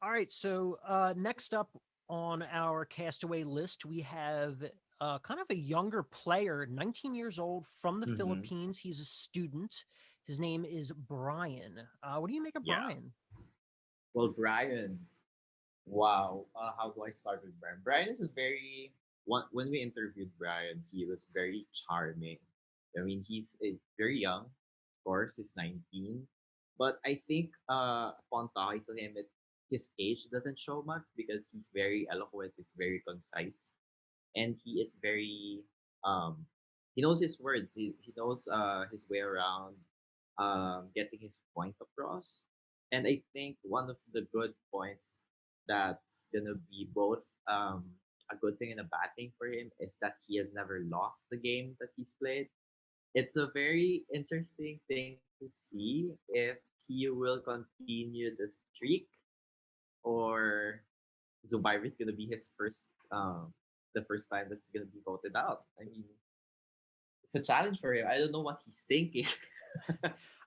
All right, so next up on our castaway list, we have kind of a younger player, 19 years old, from the Mm-hmm. Philippines. He's a student. His name is Bryon. What do you make of Yeah. Bryon? Well, Bryon. Wow. How do I start with Bryon? Bryon is a very when we interviewed Bryon, he was very charming. I mean, he's very young. Of course, he's 19. But I think upon talking to him, his age doesn't show much because he's very eloquent, he's very concise, and he is very um he knows his words. He knows his way around getting his point across. And I think one of the good points that's gonna be both a good thing and a bad thing for him is that he has never lost the game that he's played. It's a very interesting thing to see if he will continue the streak, or Zoomvivor is gonna be his first the first time that's gonna be voted out. I mean, it's a challenge for him. I don't know what he's thinking.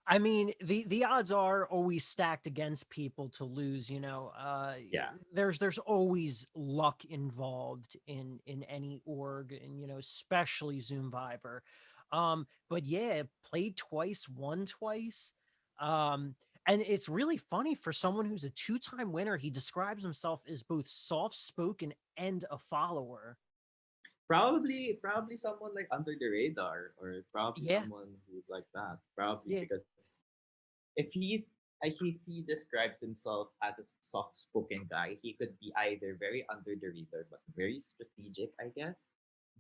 I mean, the odds are always stacked against people to lose. Yeah. There's always luck involved in any org, and especially Zoomvivor. But yeah, played twice, won twice. Um, and it's really funny for someone who's a two-time winner. He describes himself as both soft-spoken and a follower. Probably someone like under the radar, or probably Yeah, someone who's like that. Probably yeah, because if he describes himself as a soft spoken guy, he could be either very under the radar but very strategic, I guess.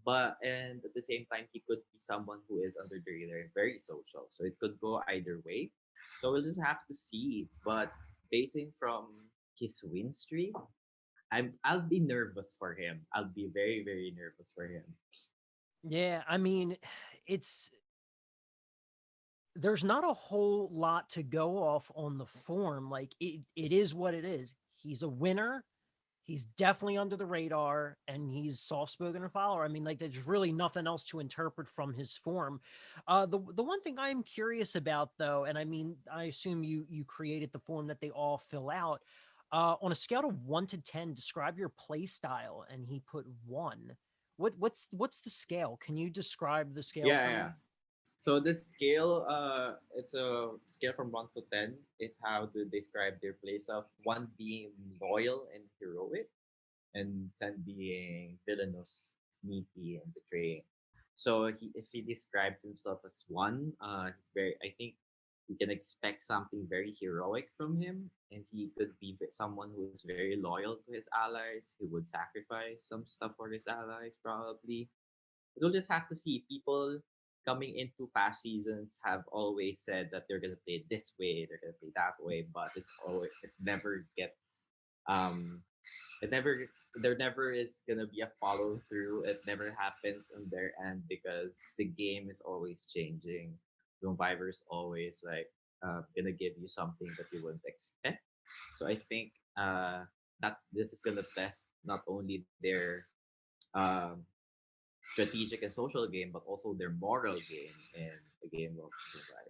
But and at the same time, he could be someone who is under the radar and very social. So it could go either way. So we'll just have to see. But basing from his win streak, I'll be nervous for him. I'll be very nervous for him. yeah. I mean, it's there's not a whole lot to go off on the form. Like it is what it is. He's a winner. He's definitely under the radar, and he's soft spoken and follower. I mean, like there's really nothing else to interpret from his form. The one thing I'm curious about though, and I mean, I assume you created the form that they all fill out. On a scale of 1 to 10, describe your play style, and he put 1. What's the scale? Can you describe the scale Yeah, for yeah. me? So the scale, it's a scale from 1 to 10. Is how to describe their place of one being loyal and heroic, and 10 being villainous, sneaky, and betraying. So if he describes himself as one, he's very. I think we can expect something very heroic from him, and he could be someone who is very loyal to his allies. He would sacrifice some stuff for his allies, probably. We'll just have to see. People coming into past seasons have always said that they're gonna play this way, they're gonna play that way, but it never gets um it never there never is gonna be a follow through. It never happens on their end because the game is always changing. Survivor's always like gonna give you something that you wouldn't expect. So I think this is gonna test not only their um strategic and social game, but also their moral game in the game of Survivor.